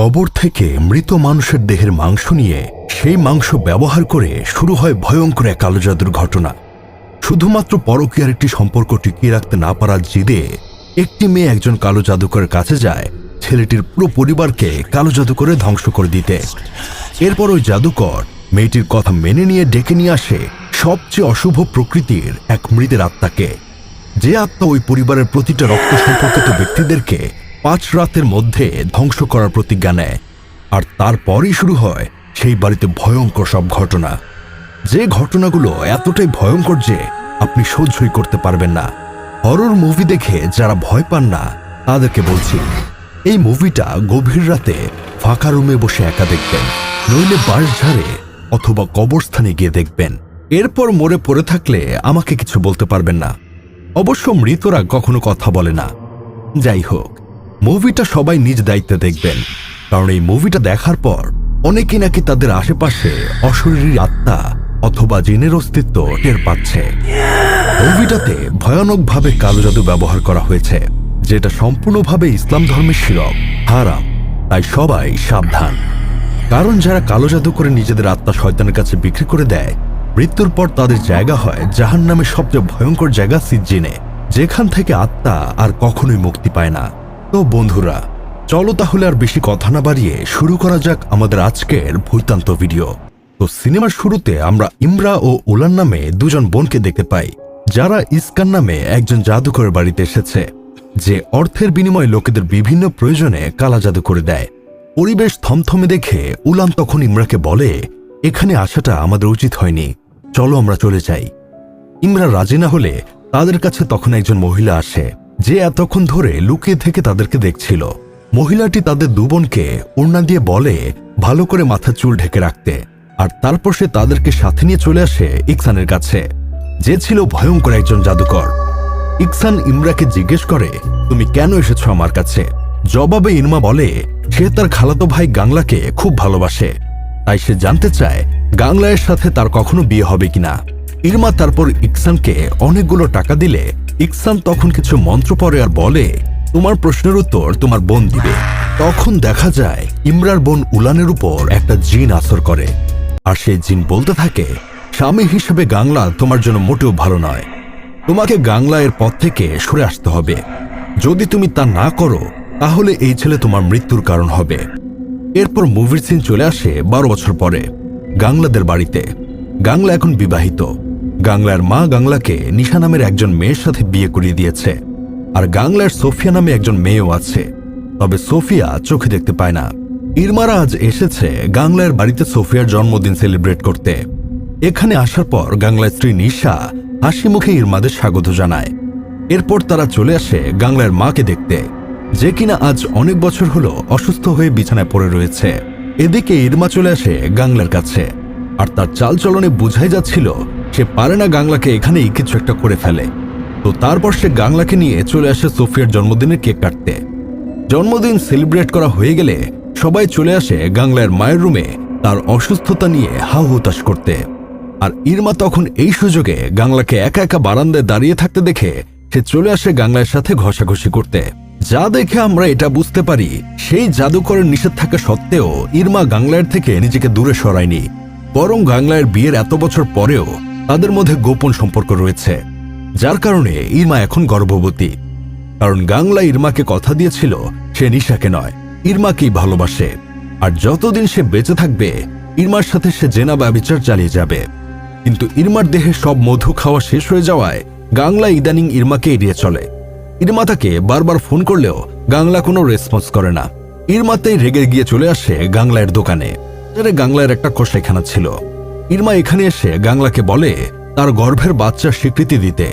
কবর থেকে মৃত মানুষের দেহের মাংস নিয়ে সেই মাংস ব্যবহার করে শুরু হয় ভয়ঙ্কর এক কালো জাদুর ঘটনা। শুধুমাত্র পরকীয়ার একটি সম্পর্ক টিকিয়ে রাখতে না পারার জিদে একটি মেয়ে একজন কালো জাদুকরের কাছে যায় ছেলেটির পুরো পরিবারকে কালো জাদু করে ধ্বংস করে দিতে। এরপর ওই জাদুকর মেয়েটির কথা মেনে নিয়ে ডেকে নিয়ে আসে সবচেয়ে অশুভ প্রকৃতির এক মৃতের আত্মাকে, যে আত্মা ওই পরিবারের প্রতিটা রক্ত সম্পর্কিত ব্যক্তিদেরকে 5 রাতের মধ্যে ধ্বংস করার প্রতিজ্ঞা নেয়। আর তারপরই শুরু হয় সেই বাড়িতে ভয়ঙ্কর সব ঘটনা, যে ঘটনাগুলো এতটাই ভয়ঙ্কর যে আপনি সহ্যই করতে পারবেন না। হরর মুভি দেখে যারা ভয় পান না তাদেরকে বলছি, এই মুভিটা গভীর রাতে ফাঁকা রুমে বসে একা দেখবেন, নইলে বাঁশঝাড়ে অথবা কবরস্থানে গিয়ে দেখবেন। এরপর মরে পড়ে থাকলে আমাকে কিছু বলতে পারবেন না। অবশ্য মৃতরা কখনো কথা বলে না। যাই হোক, মুভিটা সবাই নিজ দায়িত্বে দেখবেন, কারণ এই মুভিটা দেখার পর অনেকেই নাকি তাদের আশেপাশে অশরীরী আত্মা অথবা জিনের অস্তিত্ব টের পাচ্ছে। মুভিটাতে ভয়ানকভাবে কালো জাদু ব্যবহার করা হয়েছে, যেটা সম্পূর্ণভাবে ইসলাম ধর্মের শিরক, হারাম। তাই সবাই সাবধান, কারণ যারা কালো জাদু করে নিজেদের আত্মা শয়তানের কাছে বিক্রি করে দেয়, মৃত্যুর পর তাদের জায়গা হয় জাহান্নামের সবচেয়ে ভয়ঙ্কর জায়গা সিজ্জিনে, যেখান থেকে আত্মা আর কখনোই মুক্তি পায় না। তো বন্ধুরা, চলো তাহলে আর বেশি কথা না বাড়িয়ে শুরু করা যাক আমাদের আজকের ভূতান্ত ভিডিও। তো সিনেমার শুরুতে আমরা ইমরা ও উলান নামে দুজন বোনকে দেখতে পাই, যারা ইস্কান নামে একজন জাদুকরের বাড়িতে এসেছে, যে অর্থের বিনিময়ে লোকেদের বিভিন্ন প্রয়োজনে কালা জাদু করে দেয়। পরিবেশ থমথমে দেখে উলান তখন ইমরাকে বলে, এখানে আসাটা আমাদের উচিত হয়নি, চলো আমরা চলে যাই। ইমরা রাজি না হলে তাদের কাছে তখন একজন মহিলা আসে, যে এতক্ষণ ধরে লুকিয়ে থেকে তাদেরকে দেখছিল। মহিলাটি তাদের দুবোনকে ওড়না দিয়ে বলে ভালো করে মাথার চুল ঢেকে রাখতে, আর তারপর সে তাদেরকে সাথে নিয়ে চলে আসে ইকসানের কাছে, যে ছিল ভয়ঙ্কর একজন জাদুকর। ইকসান ইমরাকে জিজ্ঞেস করে, তুমি কেন এসেছো আমার কাছে? জবাবে ইরমা বলে সে তার খালাতো ভাই গাংলাকে খুব ভালোবাসে, তাই সে জানতে চায় গাংলায়ের সাথে তার কখনো বিয়ে হবে কিনা। ইরমা তারপর ইকসানকে অনেকগুলো টাকা দিলে ইকসান তখন কিছু মন্ত্র পড়ে আর বলে, তোমার প্রশ্নের উত্তর তোমার বোন দিবে। তখন দেখা যায় ইমরার বোন উলানের উপর একটা জিন আসর করে, আর সেই জিন বলতে থাকে, স্বামী হিসেবে গাংলা তোমার জন্য মোটেও ভালো নয়, তোমাকে গাংলায়ের পথ থেকে সরে আসতে হবে। যদি তুমি তা না করো তাহলে এই ছেলে তোমার মৃত্যুর কারণ হবে। এরপর মুভির সিন চলে আসে 12 বছর পরে গাংলাদের বাড়িতে। গাংলা এখন বিবাহিত। গাংলার মা গাংলাকে নিশা নামের একজন মেয়ের সাথে বিয়ে করিয়ে দিয়েছে, আর গাংলার সোফিয়া নামে একজন মেয়েও আছে, তবে সোফিয়া চোখে দেখতে পায় না। ইরমারা আজ এসেছে গাংলার বাড়িতে সোফিয়ার জন্মদিন সেলিব্রেট করতে। এখানে আসার পর গাংলার স্ত্রী নিশা হাসি মুখে ইরমাদের স্বাগত জানায়। এরপর তারা চলে আসে গাংলার মাকে দেখতে, যে কিনা আজ অনেক বছর হলো অসুস্থ হয়ে বিছানায় পড়ে রয়েছে। এদিকে ইরমা চলে আসে গাংলার কাছে, আর তার চালচলনে বুঝাই যাচ্ছিল সে পারে না গাংলাকে এখানেই কিছু একটা করে ফেলে। তো তারপর সে গাংলাকে নিয়ে চলে আসে সোফিয়ার জন্মদিনের কেক কাটতে। জন্মদিন সেলিব্রেট করা হয়ে গেলে সবাই চলে আসে গাংলার মায়ের রুমে তার অসুস্থতা নিয়ে হাউ হুতাশ করতে। আর ইরমা তখন এই সুযোগে গাংলাকে একা একা বারান্দায় দাঁড়িয়ে থাকতে দেখে সে চলে আসে গাংলার সাথে ঘষাঘষি করতে। যা দেখে আমরা এটা বুঝতে পারি, সেই জাদুকরের নিষেধ থাকা সত্ত্বেও ইরমা গাংলার থেকে নিজেকে দূরে সরায়নি, বরং গাংলার বিয়ের এত বছর পরেও তাদের মধ্যে গোপন সম্পর্ক রয়েছে, যার কারণে ইরমা এখন গর্ভবতী। কারণ গাংলা ইরমাকে কথা দিয়েছিল সে নিশাকে নয়, ইরমাকেই ভালোবাসে, আর যতদিন সে বেঁচে থাকবে ইরমার সাথে সে জেনা ব্যভিচার চালিয়ে যাবে। কিন্তু ইরমার দেহে সব মধু খাওয়া শেষ হয়ে যাওয়ায় গাংলা ইদানিং ইরমাকে এড়িয়ে চলে। ইরমা তাকে বারবার ফোন করলেও গাংলা কোনো রেসপন্স করে না। ইরমাতেই রেগে গিয়ে চলে আসে গাংলায়ের দোকানে, যেটা গাংলায়ের একটা কষাইখানা ছিল। ইরমা এখানে এসে গাংলাকে বলে তার গর্ভের বাচ্চার স্বীকৃতি দিতে,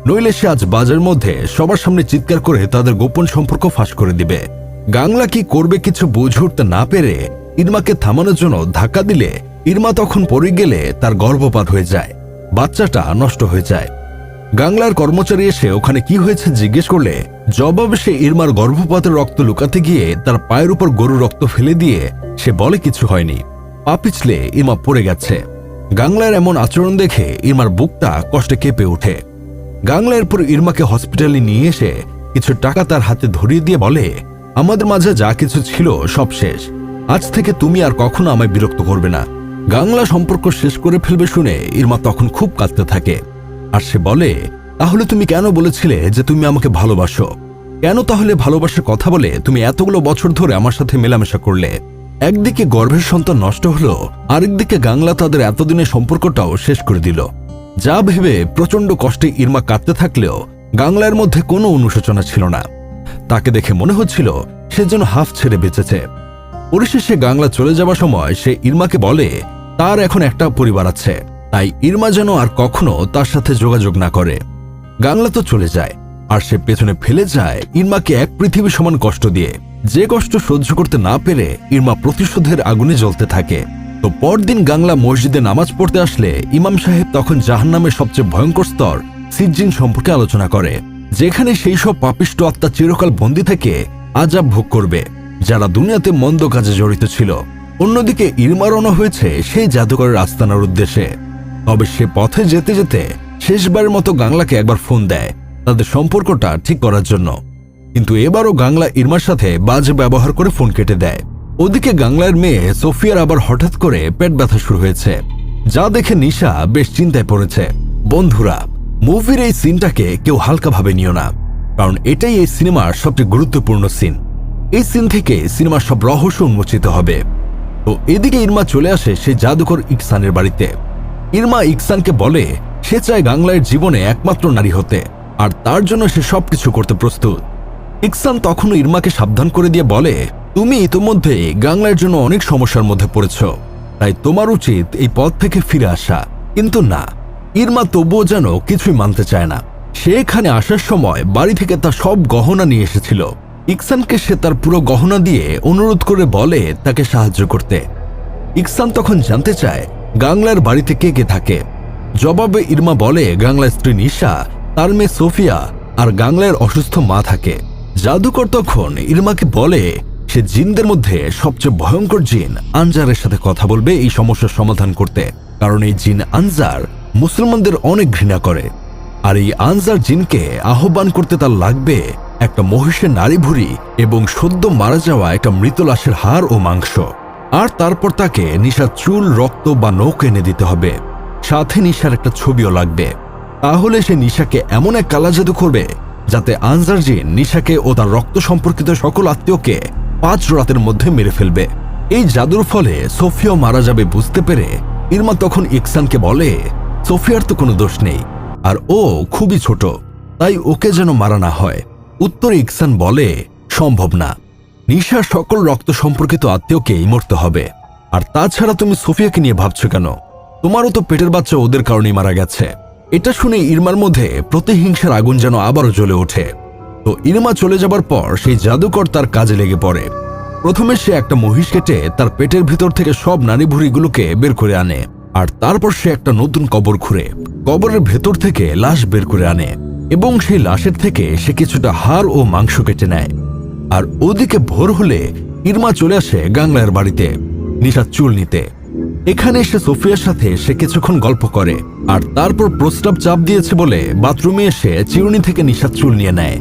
নইলে সে আজ বাজারের মধ্যে সবার সামনে চিৎকার করে তাদের গোপন সম্পর্ক ফাঁস করে দিবে। গাংলা কি করবে কিছু বুঝে উঠতে না পেরে ইরমাকে থামানোর জন্য ধাক্কা দিলে ইরমা তখন পড়ে গেলে তার গর্ভপাত হয়ে যায়, বাচ্চাটা নষ্ট হয়ে যায়। গাংলার কর্মচারী এসে ওখানে কি হয়েছে জিজ্ঞেস করলে জবাবে সে ইরমার গর্ভপাতের রক্ত লুকাতে গিয়ে তার পায়ের উপর গরুর রক্ত ফেলে দিয়ে সে বলে কিছু হয়নি, পা পিছলে ইরমা পড়ে গেছে। গাংলার এমন আচরণ দেখে ইরমার বুকটা কষ্টে কেঁপে ওঠে। গাংলা এরপর ইরমাকে হসপিটালে নিয়ে এসে কিছু টাকা তার হাতে ধরিয়ে দিয়ে বলে, আমাদের মাঝে যা কিছু ছিল সব শেষ, আজ থেকে তুমি আর কখনো আমায় বিরক্ত করবে না। গাংলা সম্পর্ক শেষ করে ফেলবে শুনে ইরমা তখন খুব কাঁদতে থাকে। আর সে বলে, তাহলে তুমি কেন বলেছিলে যে তুমি আমাকে ভালোবাসো? কেন তাহলে ভালোবাসার কথা বলে তুমি এতগুলো বছর ধরে আমার সাথে মেলামেশা করলে? একদিকে গর্ভের সন্তান নষ্ট হলো, আরেকদিকে গাংলা তাদের এতদিনের সম্পর্কটাও শেষ করে দিল। যা ভেবে প্রচন্ড কষ্টে ইরমা কাঁদতে থাকলেও গাংলার মধ্যে কোনো অনুশোচনা ছিল না। তাকে দেখে মনে হচ্ছিল সে যেন হাফ ছেড়ে বেঁচেছে। পরিশেষে গাংলা চলে যাওয়ার সময় সে ইরমাকে বলে তার এখন একটা পরিবার আছে, তাই ইরমা যেন আর কখনো তার সাথে যোগাযোগ না করে। গাংলা তো চলে যায়, আর সে পেছনে ফেলে যায় ইরমাকে এক পৃথিবী সমান কষ্ট দিয়ে। যে কষ্ট সহ্য করতে না পেরে ইরমা প্রতিশোধের আগুনে জ্বলতে থাকে। তো পরদিন গাংলা মসজিদে নামাজ পড়তে আসলে ইমাম সাহেব তখন জাহান্নামের সবচেয়ে ভয়ঙ্কর স্তর সিজ্জিন সম্পর্কে আলোচনা করে, যেখানে সেই সব পাপিষ্ট আত্মা চিরকাল বন্দী থেকে আযাব ভোগ করবে যারা দুনিয়াতে মন্দ কাজে জড়িত ছিল। অন্যদিকে ইরমা রওনা হয়েছে সেই জাদুকরের আস্তানার উদ্দেশ্যে। তবে সে পথে যেতে যেতে শেষবারের মতো গাংলাকে একবার ফোন দেয় তাদের সম্পর্কটা ঠিক করার জন্য, কিন্তু এবারও গাংলা ইরমার সাথে বাজে ব্যবহার করে ফোন কেটে দেয়। ওদিকে গাংলার মেয়ে সোফিয়ার আবার হঠাৎ করে পেট ব্যথা শুরু হয়েছে, যা দেখে নিশা বেশ চিন্তায় পড়েছে। বন্ধুরা, মুভির এই সিনটাকে কেউ হালকাভাবে নিও না, কারণ এটাই এই সিনেমার সবচেয়ে গুরুত্বপূর্ণ সিন। এই সিন থেকে সিনেমার সব রহস্য উন্মোচিত হবে। তো এদিকে ইরমা চলে আসে সেই জাদুকর ইকসানের বাড়িতে। ইরমা ইকসানকে বলে সে চায় গাংলার জীবনে একমাত্র নারী হতে, আর তার জন্য সে সবকিছু করতে প্রস্তুত। ইকসান তখনও ইরমাকে সাবধান করে দিয়ে বলে, তুমি ইতোমধ্যে গাংলার জন্য অনেক সমস্যার মধ্যে পড়েছ, তাই তোমার উচিত এই পথ থেকে ফিরে আসা। কিন্তু না, ইরমা তবুও যেন কিছুই মানতে চায় না। সে এখানে আসার সময় বাড়ি থেকে তার সব গহনা নিয়ে এসেছিল। ইকসানকে সে তার পুরো গহনা দিয়ে অনুরোধ করে বলে তাকে সাহায্য করতে। ইকসান তখন জানতে চায় গাংলার বাড়িতে কে কে থাকে। জবাবে ইরমা বলে গাংলার স্ত্রী নিশা, তার মেয়ে সোফিয়া আর গাংলার অসুস্থ মা থাকে। জাদুকর তখন ইরমাকে বলে সে জিনদের মধ্যে সবচেয়ে ভয়ঙ্কর জিন আনজারের সাথে কথা বলবে এই সমস্যার সমাধান করতে, কারণ এই জিন আনজার মুসলমানদের অনেক ঘৃণা করে। আর এই আনজার জিনকে আহ্বান করতে তার লাগবে একটা মহিষের নারী ভুঁড়ি এবং সদ্য মারা যাওয়া একটা মৃত লাশের হাড় ও মাংস, আর তারপর তাকে নিশার চুল, রক্ত বা নখ এনে দিতে হবে। সাথে নিশার একটা ছবিও লাগবে। তাহলে সে নিশাকে এমন এক কালা জাদু করবে যাতে আনজার জিন নিশাকে ও তার রক্ত সম্পর্কিত সকল আত্মীয়কে 5 রাতের মধ্যে মেরে ফেলবে। এই জাদুর ফলে সোফিয়াও মারা যাবে বুঝতে পেরে ইরমা তখন ইকসানকে বলে সোফিয়ার তো কোনো দোষ নেই, আর ও খুবই ছোট, তাই ওকে যেন মারা না হয়। উত্তরে ইকসান বলে সম্ভব না, নিশার সকল রক্ত সম্পর্কিত আত্মীয়কেই মরতে হবে। আর তাছাড়া তুমি সোফিয়াকে নিয়ে ভাবছো কেন? তোমারও তো পেটের বাচ্চা ওদের কারণেই মারা গেছে। এটা শুনে ইরমার মধ্যে প্রতিহিংসার আগুন যেন আবারও জ্বলে ওঠে। তো ইরমা চলে যাবার পর সেই জাদুকর তার কাজে লেগে পড়ে। প্রথমে সে একটা মহিষ কেটে তার পেটের ভিতর থেকে সব নারী ভুঁড়িগুলোকে বের করে আনে, আর তারপর সে একটা নতুন কবর খুঁড়ে কবরের ভেতর থেকে লাশ বের করে আনে, এবং সেই লাশের থেকে সে কিছুটা হাড় ও মাংস কেটে নেয়। আর ওদিকে ভোর হলে ইরমা চলে আসে গাংলার বাড়িতে নিশার চুল নিতে। এখানে এসে সোফিয়ার সাথে সে কিছুক্ষণ গল্প করে, আর তারপর প্রস্তাব চাপ দিয়েছে বলে বাথরুমে এসে চিরুনি থেকে নিশার চুল নিয়ে নেয়।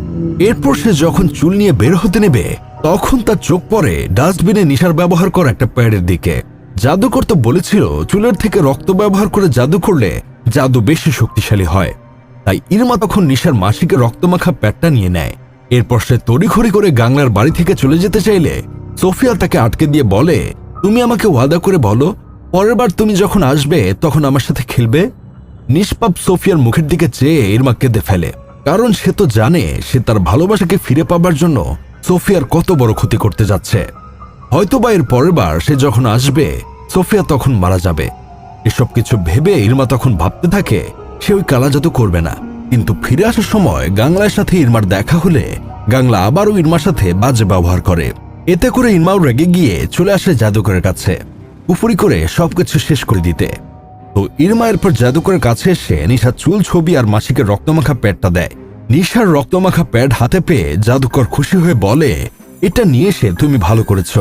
এরপর সে যখন চুল নিয়ে বের হতে নেবে তখন তার চোখ পড়ে ডাস্টবিনে নিশার ব্যবহার করা একটা প্যাডের দিকে। জাদুকর তো বলেছিল চুলের থেকে রক্ত ব্যবহার করে জাদু করলে জাদু বেশি শক্তিশালী হয়, তাই ইরমা তখন নিশার মাসিকে রক্তমাখা প্যাডটা নিয়ে নেয়। এরপর সে তড়িঘড়ি করে গাংলার বাড়ি থেকে চলে যেতে চাইলে সোফিয়া তাকে আটকে দিয়ে বলে, তুমি আমাকে ওয়াদা করে বলো পরের বার তুমি যখন আসবে তখন আমার সাথে খেলবে। নিষ্পাপ সোফিয়ার মুখের দিকে চেয়ে ইরমা কেঁদে ফেলে, কারণ সে তো জানে সে তার ভালোবাসাকে ফিরে পাবার জন্য সোফিয়ার কত বড় ক্ষতি করতে যাচ্ছে। হয়তোবা এর পরের বার সে যখন আসবে সোফিয়া তখন মারা যাবে। এসব কিছু ভেবে ইরমা তখন ভাবতে থাকে সে ওই কালা জাদু করবে না। কিন্তু ফিরে আসার সময় গাংলার সাথে ইরমার দেখা হলে গাংলা আবারও ইরমার সাথে বাজে ব্যবহার করে। এতে করে ইরমাও রেগে গিয়ে চলে আসে জাদুকরের কাছে কুফরি করে সবকিছু শেষ করে দিতে। তো ইরমা এরপর জাদুকরের কাছে এসে নিশার চুল, ছবি আর মাসিকের রক্তমাখা প্যাডটা দেয়। নিশার রক্তমাখা প্যাড হাতে পেয়ে জাদুকর খুশি হয়ে বলে, এটা নিয়ে এসে তুমি ভালো করেছ,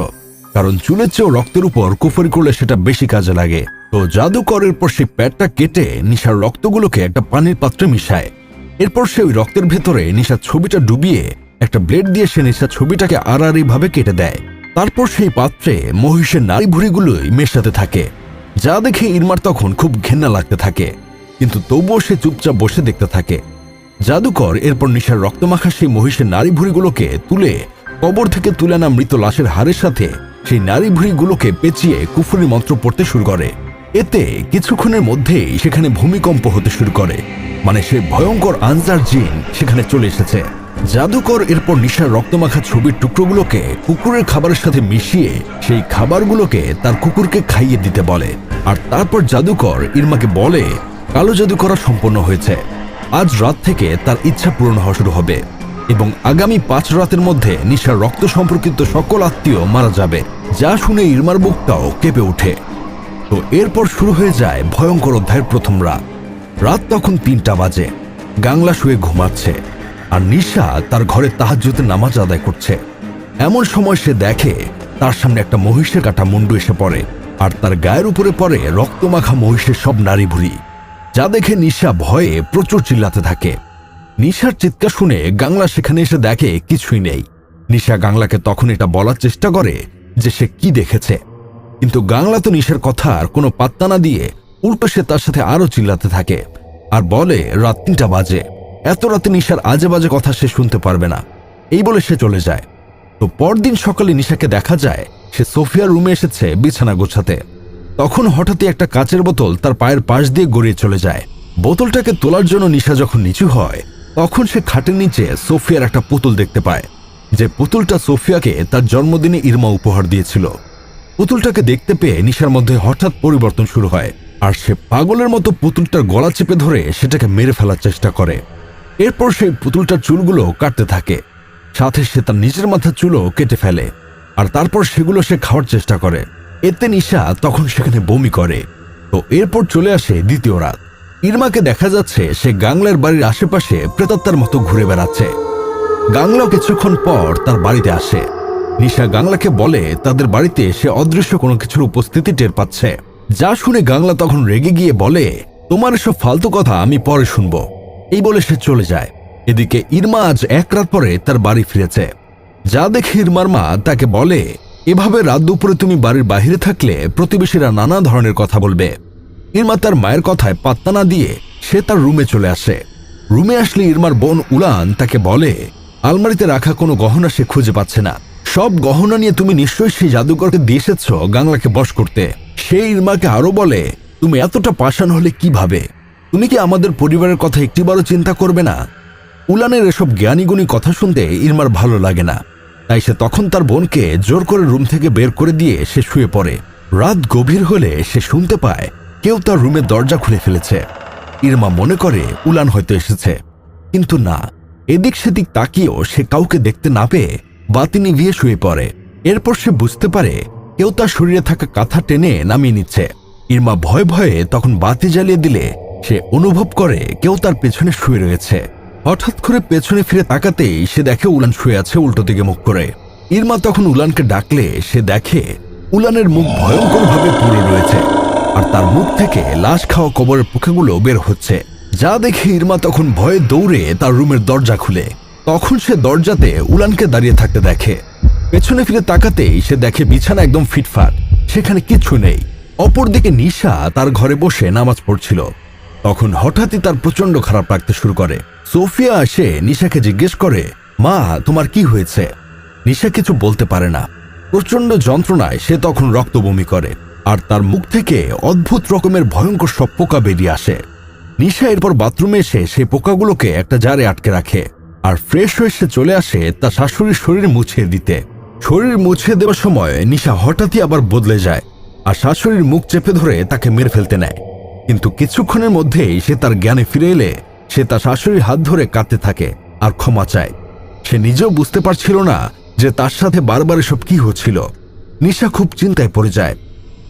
কারণ চুলের চেয়েও রক্তের উপর কুফরি করলে সেটা বেশি কাজে লাগে। তো জাদুকরের পর সেই প্যাডটা কেটে নিশার রক্তগুলোকে একটা পানির পাত্রে মিশায়। এরপর সে ওই রক্তের ভেতরে নিশার ছবিটা ডুবিয়ে একটা ব্লেড দিয়ে সে নিশার ছবিটাকে আড়াআড়ি ভাবে কেটে দেয়। তারপর সেই পাত্রে মহিষের নাড়ি ভুঁড়িগুলোই মেশাতে থাকে, যা দেখে ইরমার তখন খুব ঘেন্না লাগতে থাকে, কিন্তু তবুও সে চুপচাপ বসে দেখতে থাকে। জাদুকর এরপর নিশার রক্তমাখা সেই মহিষের নাড়ি ভুঁড়িগুলোকে তুলে কবর থেকে তুলে আনা মৃত লাশের হাড়ের সাথে সেই নাড়ি ভুঁড়িগুলোকে পেঁচিয়ে কুফরি মন্ত্র পড়তে শুরু করে। এতে কিছুক্ষণের মধ্যেই সেখানে ভূমিকম্প হতে শুরু করে, মানে সে ভয়ঙ্কর আনজার জিন সেখানে চলে এসেছে। জাদুকর এরপর নিশার রক্তমাখা ছবির টুকরোগুলোকে কুকুরের খাবারের সাথে মিশিয়ে সেই খাবারগুলোকে তার কুকুরকে খাইয়ে দিতে বলে, আর তারপর জাদুকর ইরমাকে বলে কালো জাদু করা সম্পন্ন হয়েছে, আজ রাত থেকে তার ইচ্ছা পূরণ হওয়া শুরু হবে এবং আগামী 5 রাতের মধ্যে নিশার রক্ত সম্পর্কিত সকল আত্মীয় মারা যাবে। যা শুনে ইরমার বুকটাও কেঁপে ওঠে। তো এরপর শুরু হয়ে যায় ভয়ঙ্কর অধ্যায়ের প্রথম রাত। রাত তখন 3টা বাজে। গাংলা শুয়ে ঘুমাচ্ছে আর নিশা তার ঘরে তাহাজ্জুদের নামাজ আদায় করছে। এমন সময় সে দেখে তার সামনে একটা মহিষের কাটা মুন্ডু এসে পড়ে, আর তার গায়ের উপরে পড়ে রক্তমাখা মহিষের সব নাড়ি ভুঁড়ি, যা দেখে নিশা ভয়ে প্রচুর চিল্লাতে থাকে। নিশার চিৎকার শুনে গাংলা সেখানে এসে দেখে কিছুই নেই। নিশা গাংলাকে তখন এটা বলার চেষ্টা করে যে সে কি দেখেছে, কিন্তু গাংলা তো নিশার কথার কোনো পাত্তা না দিয়ে উল্টো সে তার সাথে আরো চিল্লাতে থাকে আর বলে রাত 3টা বাজে, এত রাতে নিশার আজে বাজে কথা সে শুনতে পারবে না। এই বলে সে চলে যায়। তো পরদিন সকালে নিশাকে দেখা যায় সে সোফিয়ার রুমে এসেছে বিছানা গোছাতে। তখন হঠাৎই একটা কাচের বোতল তার পায়ের পাশ দিয়ে গড়িয়ে চলে যায়। বোতলটাকে তোলার জন্য নিশা যখন নিচু হয়, তখন সে খাটের নিচে সোফিয়ার একটা পুতুল দেখতে পায়, যে পুতুলটা সোফিয়াকে তার জন্মদিনে ইরমা উপহার দিয়েছিল। পুতুলটাকে দেখতে পেয়ে নিশার মধ্যে হঠাৎ পরিবর্তন শুরু হয়, আর সে পাগলের মতো পুতুলটার গলা চেপে ধরে সেটাকে মেরে ফেলার চেষ্টা করে। এরপর সেই পুতুলটার চুলগুলো কাটতে থাকে, সাথে সে তার নিজের মাথার চুলও কেটে ফেলে, আর তারপর সেগুলো সে খাওয়ার চেষ্টা করে। এতে নিশা তখন সেখানে বমি করে। তো এরপর চলে আসে দ্বিতীয় রাত। ইরমাকে দেখা যাচ্ছে সে গাংলার বাড়ির আশেপাশে প্রেতাত্মার মতো ঘুরে বেড়াচ্ছে। গাংলাও কিছুক্ষণ পর তার বাড়িতে আসে। নিশা গাংলাকে বলে তাদের বাড়িতে সে অদৃশ্য কোনো কিছুর উপস্থিতি টের পাচ্ছে, যা শুনে গাংলা তখন রেগে গিয়ে বলে তোমার এসব ফালতু কথা আমি পরে শুনবো। এই বলে সে চলে যায়। এদিকে ইরমা আজ 1 রাত পরে তার বাড়ি ফিরেছে, যা দেখে ইরমার মা তাকে বলে এভাবে রাত দুপুরে তুমি বাড়ির বাইরে থাকলে প্রতিবেশীরা নানা ধরনের কথা বলবে। ইরমা তার মায়ের কথায় পাত্তা না দিয়ে সে তার রুমে চলে আসে। রুমে আসলে ইরমার বোন উলান তাকে বলে আলমারিতে রাখা কোনো গহনা সে খুঁজে পাচ্ছে না। সব গহনা নিয়ে তুমি নিশ্চয়ই সেই জাদুকরকে দিয়ে এসেছ গাংলাকে বশ করতে। সে ইরমাকে আরো বলে তুমি এতটা পাষাণ হলে কিভাবে? তুমি কি আমাদের পরিবারের কথা একটিবারও চিন্তা করবে না? উলানের এসব জ্ঞানীগুণী কথা শুনতে ইরমার ভালো লাগে না, তাই সে তখন তার বোনকে জোর করে রুম থেকে বের করে দিয়ে সে শুয়ে পড়ে। রাত গভীর হলে সে শুনতে পায় কেউ তার রুমের দরজা খুলে ফেলেছে। ইরমা মনে করে উলান হয়তো এসেছে, কিন্তু না। এদিক সেদিক তাকিয়েও সে কাউকে দেখতে না পেয়ে বাতি নিভিয়ে শুয়ে পড়ে। এরপর সে বুঝতে পারে কেউ তার শরীরে থাকা কাঁথা টেনে নামিয়ে নিচ্ছে। ইরমা ভয়ে ভয়ে তখন বাতি জ্বালিয়ে দিলে সে অনুভব করে কেউ তার পেছনে শুয়ে রয়েছে। হঠাৎ করে পেছনে ফিরে তাকাতেই সে দেখে উলান শুয়ে আছে উল্টো দিকে মুখ করে। ইরমা তখন উলানকে ডাকলে সে দেখে উলানের মুখ ভয়ঙ্করভাবে পুড়ে রয়েছে, আর তার মুখ থেকে লাশ খাওয়া কবরের পোকাগুলো বের হচ্ছে, যা দেখে ইরমা তখন ভয়ে দৌড়ে তার রুমের দরজা খুলে। তখন সে দরজাতে উলানকে দাঁড়িয়ে থাকতে দেখে। পেছনে ফিরে তাকাতেই সে দেখে বিছানা একদম ফিটফাট, সেখানে কিছু নেই। অপরদিকে নিশা তার ঘরে বসে নামাজ পড়ছিল। তখন হঠাৎই তার প্রচন্ড খারাপ লাগতে শুরু করে। সোফিয়া আসে নিশাকে জিজ্ঞেস করে মা তোমার কি হয়েছে? নিশা কিছু বলতে পারে না। প্রচন্ড যন্ত্রণায় সে তখন রক্ত বমি করে, আর তার মুখ থেকে অদ্ভুত রকমের ভয়ঙ্কর সব পোকা বেরিয়ে আসে। নিশা এরপর বাথরুমে এসে সেই পোকাগুলোকে একটা জারে আটকে রাখে, আর ফ্রেশ হয়ে সে চলে আসে তার শাশুড়ির শরীর মুছিয়ে দিতে। শরীর মুছিয়ে দেওয়ার সময় নিশা হঠাৎই আবার বদলে যায়, আর শাশুড়ির মুখ চেপে ধরে তাকে মেরে ফেলতে নেয়। কিন্তু কিছুক্ষণের মধ্যেই সে তার জ্ঞানে ফিরে এলে সে তার শাশুড়ির হাত ধরে কাঁদতে থাকে আর ক্ষমা চায়। সে নিজেও বুঝতে পারছিল না যে তার সাথে বারবার এসব কি হচ্ছিল। নিশা খুব চিন্তায় পড়ে যায়।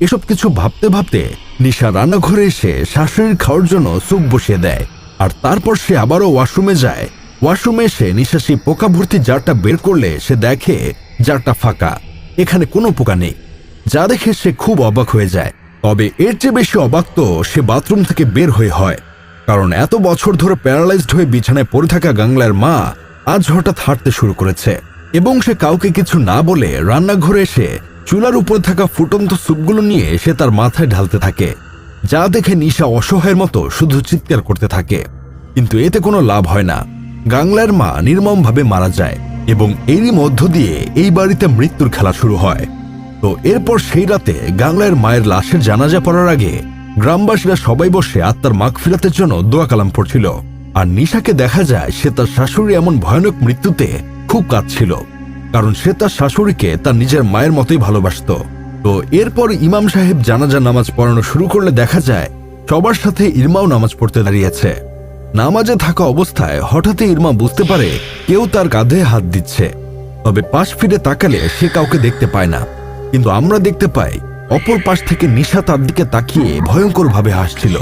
এসব কিছু ভাবতে ভাবতে নিশা রান্নাঘরে এসে শাশুড়ির খাওয়ার জন্য স্যুপ বসিয়ে দেয়, আর তারপর সে আবারও ওয়াশরুমে যায়। ওয়াশরুমে এসে নিশা সেই পোকা ভর্তি জারটা বের করলে সে দেখে জারটা ফাঁকা, এখানে কোনো পোকা নেই, যা দেখে সে খুব অবাক হয়ে যায়। তবে এর চেয়ে বেশি অবাক তো সে বাথরুম থেকে বের হয়ে হয়, কারণ এত বছর ধরে প্যারালাইজড হয়ে বিছানায় পড়ে থাকা গাংলার মা আজ হঠাৎ হাঁটতে শুরু করেছে। এবং সে কাউকে কিছু না বলে রান্নাঘরে এসে চুলার উপরে থাকা ফুটন্ত স্যুপগুলো নিয়ে সে তার মাথায় ঢালতে থাকে, যা দেখে নিশা অসহায়ের মতো শুধু চিৎকার করতে থাকে। কিন্তু এতে কোনো লাভ হয় না। গাংলার মা নির্মমভাবে মারা যায় এবং এরই মধ্য দিয়ে এই বাড়িতে মৃত্যুর খেলা শুরু হয়। তো এরপর সেই রাতে গাংলার মায়ের লাশের জানাজা পড়ার আগে গ্রামবাসীরা সবাই বসে আত্মার মাগফিরাতের জন্য দোয়া কালাম পড়ছিল। আর নিশাকে দেখা যায় সে তার শাশুড়ি এমন ভয়ানক মৃত্যুতে খুব কাঁদছিল, কারণ সে তার শাশুড়িকে তার নিজের মায়ের মতোই ভালোবাসত। তো এরপর ইমাম সাহেব জানাজা নামাজ পড়ানো শুরু করলে দেখা যায় সবার সাথে ইরমাও নামাজ পড়তে দাঁড়িয়েছে। নামাজে থাকা অবস্থায় হঠাৎই ইরমা বুঝতে পারে কেউ তার কাঁধে হাত দিচ্ছে, তবে পাশ ফিরে তাকালে সে কাউকে দেখতে পায় না। কিন্তু আমরা দেখতে পাই অপর পাশ থেকে নিশা তার দিকে তাকিয়ে ভয়ঙ্কর ভাবে হাসছিল।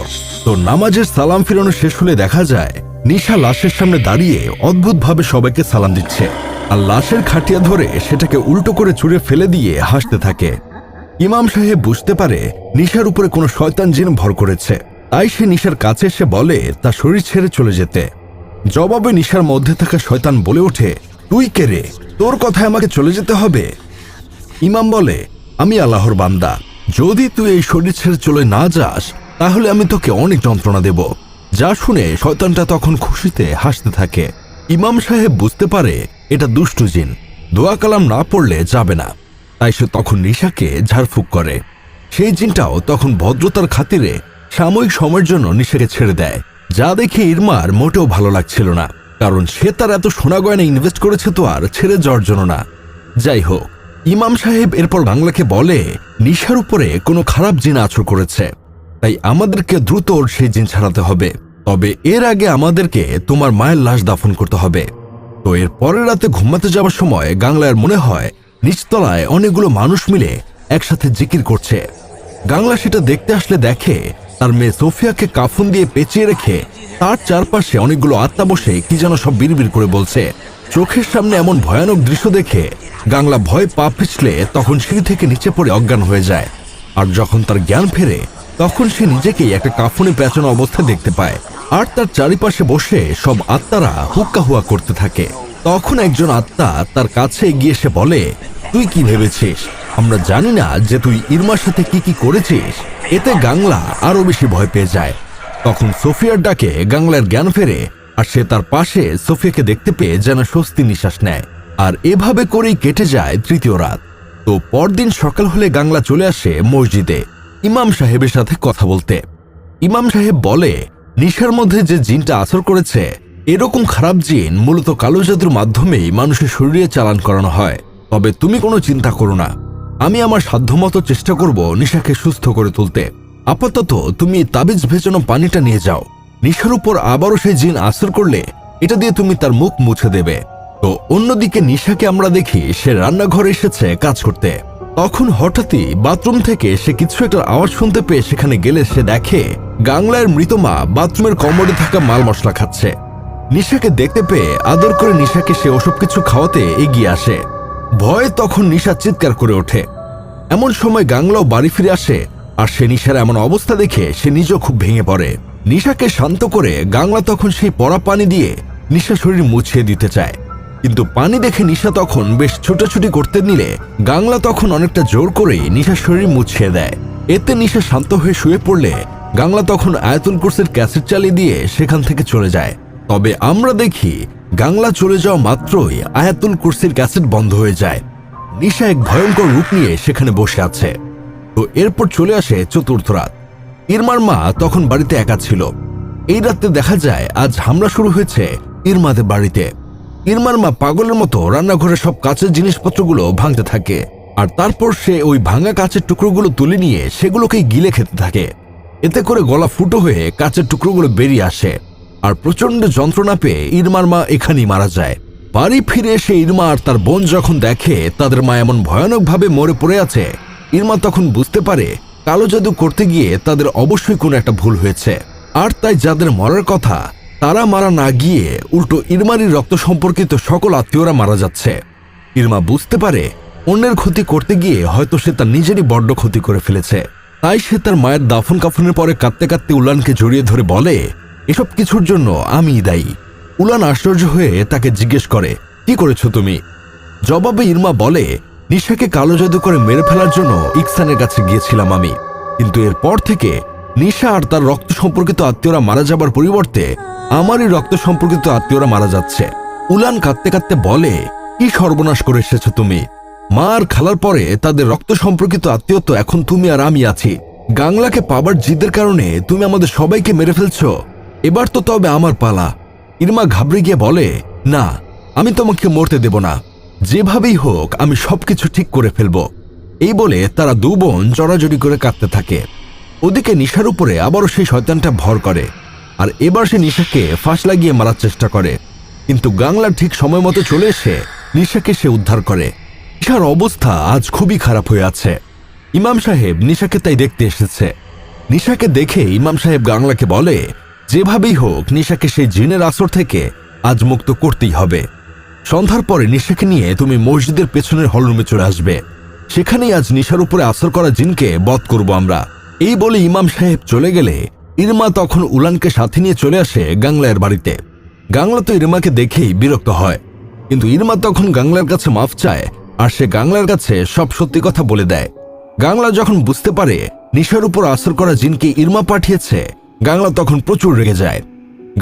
তো নামাজের সালাম ফিরানো শেষ হলে দেখা যায় নিশা লাশের সামনে দাঁড়িয়ে অদ্ভুতভাবে সবাইকে সালাম দিচ্ছে, আর লাশের খাটিয়া ধরে সেটাকে উল্টো করে ছুঁড়ে ফেলে দিয়ে হাসতে থাকে। ইমাম সাহেব বুঝতে পারে নিশার উপরে কোনো শয়তান জিন ভর করেছে, তাই সে নিশার কাছে এসে বলে তার শরীর ছেড়ে চলে যেতে। জবাবে নিশার মধ্যে থাকা শয়তান বলে ওঠে, তুই কে রে, তোর কথায় আমাকে চলে যেতে হবে? ইমাম বলে, আমি আল্লাহর বান্দা, যদি তুই এই শরীর ছেড়ে চলে না যাস তাহলে আমি তোকে অনেক যন্ত্রণা দেব। যা শুনে শয়তানটা তখন খুশিতে হাসতে থাকে। ইমাম সাহেব বুঝতে পারে এটা দুষ্টু জিন, দোয়া কালাম না পড়লে যাবে না, তাই সে তখন নিশাকে ঝাড়ফুঁক করে। সেই জিনটাও তখন ভদ্রতার খাতিরে সাময়িক সময়ের জন্য নিশাকে ছেড়ে দেয়, যা দেখে ইরমার মোটেও ভালো লাগছিল না, কারণ সে তার এত সোনা গয়না ইনভেস্ট করেছে তো আর ছেড়ে যাওয়ার জন্য না। যাই হোক, ইমাম সাহেব এরপর বাংলাকে বলে নিশার উপরে কোনো খারাপ জিন আছর করেছে, তাই আমাদেরকে দ্রুত সেই জিন ছাড়াতে হবে। তবে এর আগে আমাদেরকে তোমার মায়ের লাশ দাফন করতে হবে। তো এর পরের রাতে ঘুমাতে যাওয়ার সময় গাংলার মনে হয় নিচতলায় অনেকগুলো মানুষ মিলে একসাথে জিকির করছে। গাংলা সেটা দেখতে আসলে দেখে তার মেয়ে সোফিয়াকে কাফন দিয়ে পেঁচিয়ে রেখে তার চারপাশে অনেকগুলো আত্মা বসে কি যেন সব বিড়বিড় করে বলছে। চোখের সামনে এমন ভয়ানক দৃশ্য দেখে গাংলা ভয় পা পিছলে তখন সিঁড়ি থেকে নিচে পড়ে অজ্ঞান হয়ে যায়। আর যখন তার জ্ঞান ফেরে তখন সে নিজেকেই একটা কাফনে পেঁচানো অবস্থায় দেখতে পায়, আর তার চারিপাশে বসে সব আত্মারা হুক্কা হুয়া করতে থাকে। তখন একজন আত্মা তার কাছে এগিয়ে এসে বলে, তুই কি ভেবেছিস আমরা জানি না যে তুই ইরমার সাথে কি কি করেছিস? এতে গাংলা আরো বেশি ভয় পেয়ে যায়। তখন সোফিয়ার ডাকে গাংলার জ্ঞান ফেরে, আর সে তার পাশে সোফিয়াকে দেখতে পেয়ে যেন স্বস্তি নিঃশ্বাস নেয়। আর এভাবে করেই কেটে যায় তৃতীয় রাত। তো পরদিন সকাল হলে গাংলা চলে আসে মসজিদে ইমাম সাহেবের সাথে কথা বলতে। ইমাম সাহেব বলে, নিশার মধ্যে যে জিনটা আসর করেছে এরকম খারাপ জিন মূলত কালো জাদুর মাধ্যমেই মানুষের শরীরে চালান করানো হয়। তবে তুমি কোনো চিন্তা করো না, আমি আমার সাধ্যমতো চেষ্টা করব নিশাকে সুস্থ করে তুলতে। আপাতত তুমি তাবিজ ভেজানো পানিটা নিয়ে যাও, নিশার উপর আবারও সেই জিন আসর করলে এটা দিয়ে তুমি তার মুখ মুছে দেবে। তো অন্যদিকে নিশাকে আমরা দেখি সে রান্নাঘরে এসেছে কাজ করতে। তখন হঠাৎই বাথরুম থেকে সে কিছু একটা আওয়াজ শুনতে পেয়ে সেখানে গেলে সে দেখে গাংলার মৃত মা বাথরুমের কমোডে থাকা মাল মশলা খাচ্ছে। নিশাকে দেখতে পেয়ে আদর করে নিশাকে সে ওসব কিছু খাওয়াতে এগিয়ে আসে। ভয়ে তখন নিশা চিৎকার করে ওঠে। এমন সময় গাংলাও বাড়ি ফিরে আসে, আর সে নিশার এমন অবস্থা দেখে সে নিজেও খুব ভেঙে পড়ে। নিশাকে শান্ত করে গাংলা তখন সেই পড়া পানি দিয়ে নিশা শরীর মুছিয়ে দিতে চায়, কিন্তু পানি দেখে নিশা তখন বেশ ছুটাছুটি করতে নিলে গাংলা তখন অনেকটা জোর করেই নিশার শরীর মুছিয়ে দেয়। এতে নিশা শান্ত হয়ে শুয়ে পড়লে গাংলা তখন আয়াতুল কুরসির ক্যাসেট চালিয়ে দিয়ে সেখান থেকে চলে যায়। তবে আমরা দেখি গাংলা চলে যাওয়া মাত্রই আয়াতুল কুরসির ক্যাসেট বন্ধ হয়ে যায়। নিশা এক ভয়ঙ্কর রূপ নিয়ে সেখানে বসে আছে। তো এরপর চলে আসে চতুর্থ রাত। ইরমার মা তখন বাড়িতে একা ছিল। এই রাতে দেখা যায় আজ হামলা শুরু হয়েছে ইরমাদের বাড়িতে। ইরমার মা পাগলের মতো রান্নাঘরে সব কাঁচের জিনিসপত্রগুলো ভাঙতে থাকে, আর তারপর সে ওই ভাঙা কাঁচের টুকরোগুলো তুলে নিয়ে সেগুলোকেই গিলে খেতে থাকে। এতে করে গলা ফুটো হয়ে কাঁচের টুকরোগুলো বেরিয়ে আসে, আর প্রচন্ড যন্ত্রণা পেয়ে ইরমার মা এখানেই মারা যায়। বাড়ি ফিরে এসে ইরমা আর তার বোন যখন দেখে তাদের মা এমন ভয়ানকভাবে মরে পড়ে আছে, ইরমা তখন বুঝতে পারে কালো জাদু করতে গিয়ে তাদের অবশ্যই কোনো একটা ভুল হয়েছে, আর তাই যাদের মরার কথা তারা মারা না গিয়ে উল্টো ইরমারই রক্ত সম্পর্কিত সকল আত্মীয়রা মারা যাচ্ছে। ইরমা বুঝতে পারে অন্যের ক্ষতি করতে গিয়ে হয়তো সে তার নিজেরই বড্ড ক্ষতি করে ফেলেছে। তাই সে তার মায়ের দাফন কাফনের পরে কাঁদতে কাঁদতে উলানকে জড়িয়ে ধরে বলে, এসব কিছুর জন্য আমিই দায়ী। উলান আশ্চর্য হয়ে তাকে জিজ্ঞেস করে, কি করেছো তুমি? জবাবে ইরমা বলে, নিশাকে কালো জাদু করে মেরে ফেলার জন্য ইকসানের কাছে গিয়েছিলাম আমি, কিন্তু এরপর থেকে নিশা আর তার রক্ত সম্পর্কিত আত্মীয়রা মারা যাবার পরিবর্তে আমারই রক্ত সম্পর্কিত আত্মীয়রা মারা যাচ্ছে। উলান কাঁদতে কাঁদতে বলে, কি সর্বনাশ করে এসেছো তুমি? মা আর খালার পরে তাদের রক্ত সম্পর্কিত আত্মীয়ত্ব এখন তুমি আর আমি আছি। গাংলাকে পাবার জিদের কারণে তুমি আমাদের সবাইকে মেরে ফেলছো। এবার তো তবে আমার পালা। ইরমা ঘাবড়ে গিয়ে বলে, না, আমি তোমাকে মরতে দেব না, যেভাবেই হোক আমি সবকিছু ঠিক করে ফেলব। এই বলে তারা দু বোন জড়াজড়ি করে কাঁদতে থাকে। ওদিকে নিশার উপরে আবারও সেই শয়তানটা ভর করে, আর এবার সে নিশাকে ফাঁস লাগিয়ে মারার চেষ্টা করে, কিন্তু গাংলা ঠিক সময় মতো চলে এসে নিশাকে সে উদ্ধার করে। নিশার অবস্থা আজ খুবই খারাপ হয়ে আছে। ইমাম সাহেব নিশাকে তাই দেখতে এসেছে। নিশাকে দেখে ইমাম সাহেব গাংলাকে বলে, যেভাবেই হোক নিশাকে সেই জিনের আসর থেকে আজ মুক্ত করতেই হবে। সন্ধ্যার পরে নিশাকে নিয়ে তুমি মসজিদের পেছনের হলরুমে চলে আসবে, সেখানেই আজ নিশার উপরে আসর করা জিনকে বধ করব আমরা। এই বলে ইমাম সাহেব চলে গেলে ইরমা তখন উলানকে সাথে নিয়ে চলে আসে গাংলার বাড়িতে। গাংলা তো ইরমাকে দেখেই বিরক্ত হয়, কিন্তু ইরমা তখন গাংলার কাছে মাফ চায়, আর সে গাংলার কাছে সব সত্যি কথা বলে দেয়। গাংলা যখন বুঝতে পারে নিশার উপর আসর করা জিনকে ইরমা পাঠিয়েছে, গাংলা তখন প্রচুর রেগে যায়।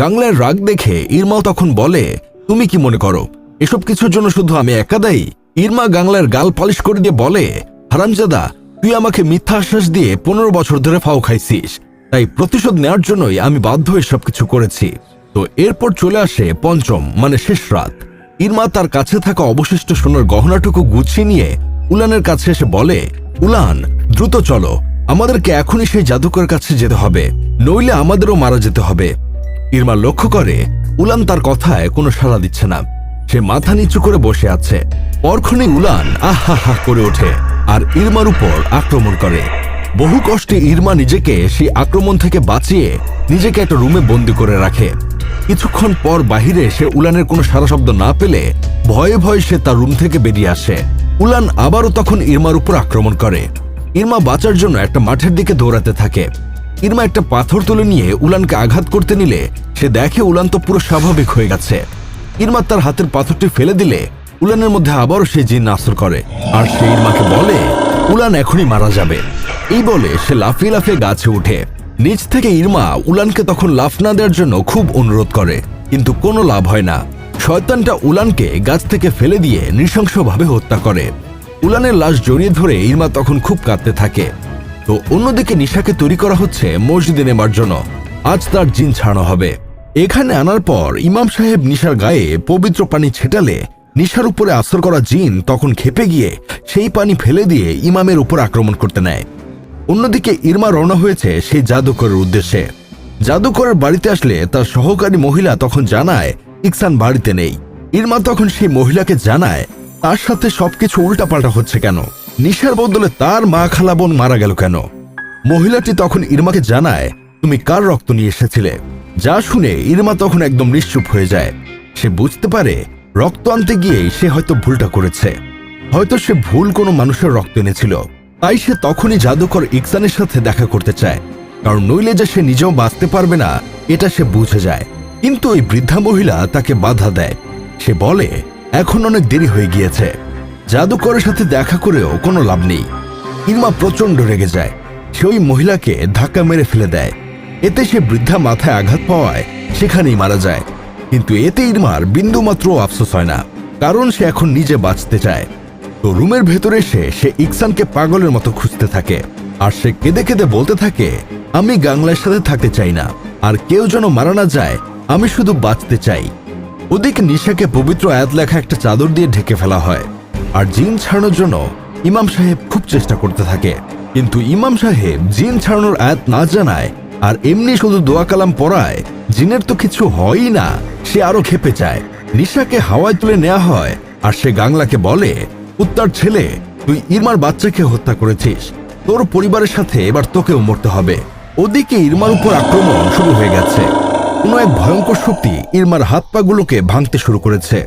গাংলার রাগ দেখে ইরমাও তখন বলে, তুমি কি মনে করো এসব কিছুর জন্য শুধু আমি একা দায়ী? ইরমা গাংলার গাল পালিশ করে দিয়ে বলে, হারামজাদা, তুই আমাকে মিথ্যা আশ্বাস দিয়ে 15 বছর ধরে ফাও খাইছিস, তাই প্রতিশোধ নেওয়ার জন্যই আমি বাধ্য হয়ে সবকিছু করেছি। তো এরপর চলে আসে পঞ্চম মানে শেষ রাত। ইরমা তার কাছে থাকা অবশিষ্ট সোনার গহনাটুকু গুছিয়ে নিয়ে উলানের কাছে এসে বলে, উলান, দ্রুত চলো, আমাদেরকে এখনই সেই জাদুকরের কাছে যেতে হবে, নইলে আমাদেরও মারা যেতে হবে। ইরমা লক্ষ্য করে উলান তার কথায় কোনো সাড়া দিচ্ছে না, সে মাথা নিচু করে বসে আছে। পরক্ষণে উলান আহা হা করে ওঠে আর ইরমার উপর আক্রমণ করে। বহু কষ্টে ইরমা নিজেকে সেই আক্রমণ থেকে বাঁচিয়ে নিজেকে একটা রুমে বন্দি করে রাখে। কিছুক্ষণ পর বাহিরে সে উলানের কোনো সারা শব্দ না পেলে ভয়ে ভয়ে সে তার রুম থেকে বেরিয়ে আসে। উলান আবারও তখন ইরমার উপর আক্রমণ করে। ইরমা বাঁচার জন্য একটা মাঠের দিকে দৌড়াতে থাকে। ইরমা একটা পাথর তুলে নিয়ে উলানকে আঘাত করতে নিলে সে দেখে উলান তো পুরো স্বাভাবিক হয়ে গেছে। ইরমা তার হাতের পাথরটি ফেলে দিলে উলানের মধ্যে আবারও সে জিন আসর করে, আর সে ইরমাকে বলে, উলান এখনই মারা যাবে। এই বলে সে লাফিয়ে লাফিয়ে গাছে উঠে। নিচ থেকে ইরমা উলানকে তখন লাফ না দেওয়ার জন্য খুব অনুরোধ করে, কিন্তু কোনো লাভ হয় না। শয়তানটা উলানকে গাছ থেকে ফেলে দিয়ে নৃশংসভাবে হত্যা করে। উলানের লাশ জড়িয়ে ধরে ইরমা তখন খুব কাঁদতে থাকে। তো অন্যদিকে নিশাকে তৈরি করা হচ্ছে মসজিদে নেবার জন্য। আজ তার জিন ছাড়ানো হবে। এখানে আনার পর ইমাম সাহেব নিশার গায়ে পবিত্র পানি ছেটালে নিশার উপরে আসর করা জিন তখন ক্ষেপে গিয়ে সেই পানি ফেলে দিয়ে ইমামের উপর আক্রমণ করতে নেয়। অন্যদিকে ইরমা রওনা হয়েছে সেই জাদুকরের উদ্দেশ্যে। জাদুকরের বাড়িতে আসলে তার সহকারী মহিলা তখন জানায় ইকসান বাড়িতে নেই। ইরমা তখন সেই মহিলাকে জানায় তার সাথে সবকিছু উল্টাপাল্টা হচ্ছে কেন, নিশার বদলে তার মা খালা বোন মারা গেল কেন। মহিলাটি তখন ইরমাকে জানায়, তুমি কার রক্ত নিয়ে এসেছিলে? যা শুনে ইরমা তখন একদম নিশ্চুপ হয়ে যায়। সে বুঝতে পারে রক্ত আনতে গিয়েই সে হয়তো ভুলটা করেছে, হয়তো সে ভুল কোনো মানুষের রক্ত এনেছিল। তাই সে তখনই জাদুকর ইকসানের সাথে দেখা করতে চায়, কারণ নইলে যে সে নিজেও বাঁচতে পারবে না এটা সে বুঝে যায়। কিন্তু ওই বৃদ্ধা মহিলা তাকে বাধা দেয়। সে বলে, এখন অনেক দেরি হয়ে গিয়েছে, জাদুকরের সাথে দেখা করেও কোনো লাভ নেই। ইরমা প্রচন্ড রেগে যায়। সে ওই মহিলাকে ধাক্কা মেরে ফেলে দেয়। এতে সে বৃদ্ধা মাথায় আঘাত পাওয়ায় সেখানেই মারা যায়। কিন্তু এতে ইরমার বিন্দুমাত্র আফসোস হয় না, কারণ সে এখন নিজে বাঁচতে চায়। তো রুমের ভেতরে এসে সে ইকসানকে পাগলের মতো খুঁজতে থাকে, আর সে কেঁদে কেঁদে বলতে থাকে, আমি গাংলার সাথে থাকতে চাই না, আর কেউ যেন মারা না যায়, আমি শুধু বাঁচতে চাই। ওদিকে নিশাকে পবিত্র আয়াত লেখা একটা চাদর দিয়ে ঢেকে ফেলা হয়, আর জিন ছাড়ানোর জন্য ইমাম সাহেব খুব চেষ্টা করতে থাকে। কিন্তু ইমাম সাহেব জিন ছাড়ানোর আয়াত না জানায় আর এমনি শুধু দোয়া কালাম পড়ায়, জিনের তো কিছু হয়ই না। সে আরো ক্ষেপে যায়। নিশাকে হাওয়ায় তুলে নেওয়া হয়, আর সে গাংলাকে বলে, উত্তর ছেলে, তুই ইরমার বাচ্চাকে হত্যা করেছিস, তোর পরিবারের সাথে এবার তোকেও মরতে হবে। ওদিকে ইরমার উপর আক্রমণ শুরু হয়ে গেছে। কোনো এক ভয়ঙ্কর শক্তি ইরমার হাত পাগুলোকে ভাঙতে শুরু করেছে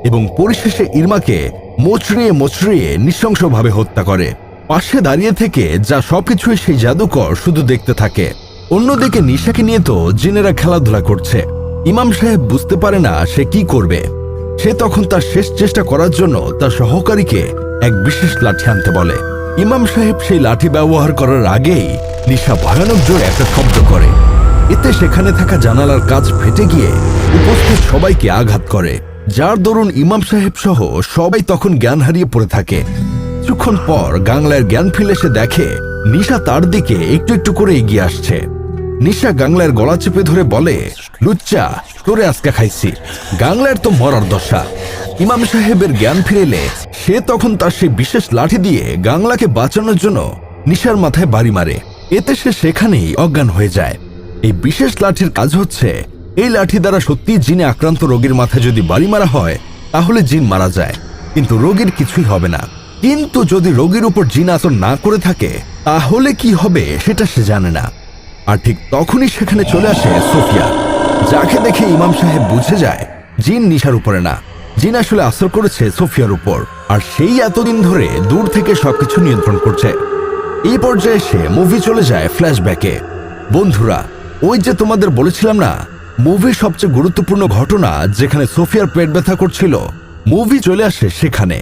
এবং পরিশেষে ইরমাকে মোচড়িয়ে মোচড়িয়ে নৃশংসভাবে হত্যা করে। পাশে দাঁড়িয়ে থেকে যা সবকিছুই সেই জাদুকর শুধু দেখতে থাকে। অন্যদিকে নিশাকে নিয়ে তো জিনেরা খেলাধুলা করছে। ইমাম সাহেব বুঝতে পারে না সে কি করবে। সে তখন তার শেষ চেষ্টা করার জন্য তার সহকারীকে এক বিশেষ লাঠি আনতে বলে। ইমাম সাহেব সেই লাঠি ব্যবহার করার আগেই নিশা ভয়ানক জোরে একটা শব্দ করে। এতে সেখানে থাকা জানালার কাঁচ ফেটে গিয়ে উপস্থিত সবাইকে আঘাত করে, যার দরুন ইমাম সাহেব সহ সবাই তখন জ্ঞান হারিয়ে পড়ে থাকে। কিছুক্ষণ পর গাংলায়ের জ্ঞান ফিরে সে দেখে নিশা তার দিকে একটু একটু করে এগিয়ে আসছে। নিশা গাংলায়ের গলা চেপে ধরে বলে, লুচ্চা, তোরে আজকে খাইছি। গাংলায়ের তো মরার দশা। ইমাম সাহেবের জ্ঞান ফিরে এলে সে তখন তার সেই বিশেষ লাঠি দিয়ে গাংলাকে বাঁচানোর জন্য নিশার মাথায় বাড়ি মারে। এতে সে সেখানেই অজ্ঞান হয়ে যায়। এই বিশেষ লাঠির কাজ হচ্ছে, এই লাঠি দ্বারা সত্যি জিনে আক্রান্ত রোগীর মাথায় যদি বাড়ি মারা হয় তাহলে জিন মারা যায়, কিন্তু রোগীর কিছুই হবে না। কিন্তু যদি রোগীর উপর জিন আসর না করে থাকে তাহলে কি হবে সেটা সে জানে না। আর ঠিক তখনই সেখানে চলে আসে সোফিয়া, যাকে দেখে ইমাম সাহেব বুঝে যায় জিন নিশার উপরে না, জিন আসলে আসর করেছে সোফিয়ার উপর, আর সেই এতদিন ধরে দূর থেকে সবকিছু নিয়ন্ত্রণ করছে। এই পর্যায়ে সে মুভি চলে যায় ফ্ল্যাশব্যাকে। বন্ধুরা, ওই যে তোমাদের বলেছিলাম না, মুভির সবচেয়ে গুরুত্বপূর্ণ ঘটনা যেখানে সোফিয়ার পেট ব্যথা করছিল, মুভি চলে আসে সেখানে।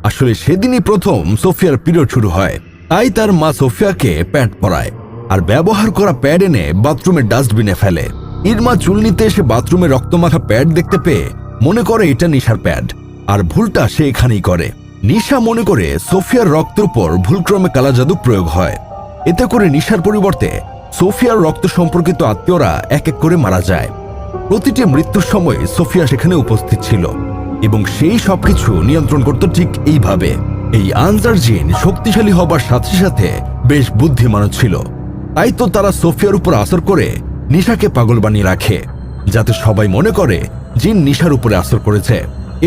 আসলে সেদিনই প্রথম সোফিয়ার পিরিয়ড শুরু হয়, তাই তার মা সোফিয়াকে প্যাড পরায় আর ব্যবহার করা প্যাড এনে বাথরুমের ডাস্টবিনে ফেলে। ইরমা চুল নিতে এসে বাথরুমে রক্তমাখা প্যাড দেখতে পেয়ে মনে করে এটা নিশার প্যাড, আর ভুলটা সে এখানেই করে। নিশা মনে করে সোফিয়ার রক্তের উপর ভুলক্রমে কালা জাদু প্রয়োগ হয়। এতে করে নিশার পরিবর্তে সোফিয়ার রক্ত সম্পর্কিত আত্মীয়রা এক এক করে মারা যায়। প্রতিটি মৃত্যুর সময় সোফিয়া সেখানে উপস্থিত ছিল এবং সেই সবকিছু নিয়ন্ত্রণ করত ঠিক এইভাবে। এই আনজার জিন শক্তিশালী হবার সাথে সাথে বেশ বুদ্ধিমানও ছিল, তাই তো তারা সোফিয়ার উপর আসর করে নিশাকে পাগল বানিয়ে রাখে, যাতে সবাই মনে করে জিন নিশার উপরে আসর করেছে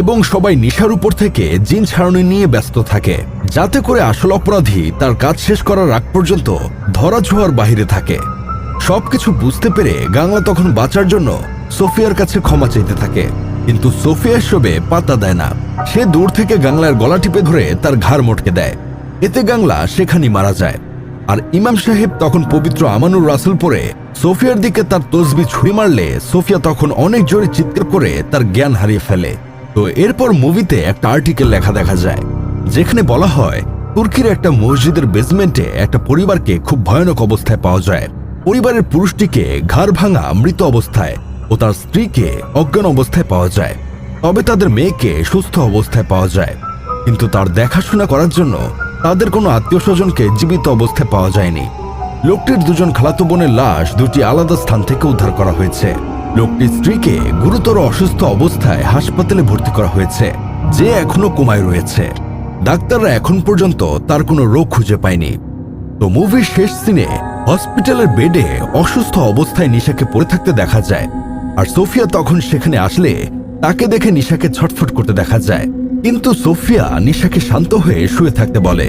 এবং সবাই নিশার উপর থেকে জিন ছাড়ানো নিয়ে ব্যস্ত থাকে, যাতে করে আসল অপরাধী তার কাজ শেষ করার আগ পর্যন্ত ধরা ছোঁয়ার বাহিরে থাকে। সবকিছু বুঝতে পেরে গাংলা তখন বাঁচার জন্য সোফিয়ার কাছে ক্ষমা চাইতে থাকে, কিন্তু সোফিয়া এসবে পাত্তা দেয় না। সে দূর থেকে গাংলার গলা টিপে ধরে তার ঘাড় মটকে দেয়। এতে গাংলা সেখানেই মারা যায়। আর ইমাম সাহেব তখন পবিত্র আমানুর রাসূল পরে সোফিয়ার দিকে তার তসবিহ ছুঁড়ে মারলে সোফিয়া তখন অনেক জোরে চিৎকার করে তার জ্ঞান হারিয়ে ফেলে। তো এরপর মুভিতে একটা আর্টিকেল লেখা দেখা যায়, যেখানে বলা হয় তুর্কির একটা মসজিদের বেসমেন্টে একটা পরিবারকে খুব ভয়ানক অবস্থায় পাওয়া যায়। পরিবারের পুরুষটিকে ঘাড় ভাঙা মৃত অবস্থায় ও তার স্ত্রীকে অজ্ঞান অবস্থায় পাওয়া যায়, তবে তাদের মেয়েকে সুস্থ অবস্থায় পাওয়া যায়। কিন্তু তার দেখাশোনা করার জন্য তাদের কোনো আত্মীয় স্বজনকে জীবিত অবস্থায় পাওয়া যায়নি। লোকটির দুজন খালাতো বোনের লাশ দুটি আলাদা স্থান থেকে উদ্ধার করা হয়েছে। লোকটির স্ত্রীকে গুরুতর অসুস্থ অবস্থায় হাসপাতালে ভর্তি করা হয়েছে, যে এখনো কোমায় রয়েছে। ডাক্তাররা এখন পর্যন্ত তার কোনো রোগ খুঁজে পায়নি। তো মুভির শেষ সিনে হসপিটালের বেডে অসুস্থ অবস্থায় নিশাকে পড়ে থাকতে দেখা যায়, আর সোফিয়া তখন সেখানে আসলে তাকে দেখে নিশাকে ছটফট করতে দেখা যায়, কিন্তু সোফিয়া নিশাকে শান্ত হয়ে শুয়ে থাকতে বলে।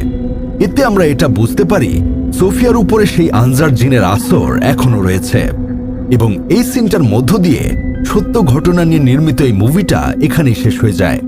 এতে আমরা এটা বুঝতে পারি সোফিয়ার উপরে সেই আনজার জিনের আসর এখনো রয়েছে। এবং এই সিনটার মধ্য দিয়ে সত্য ঘটনা নিয়ে নির্মিত এই মুভিটা এখানেই শেষ হয়ে যায়।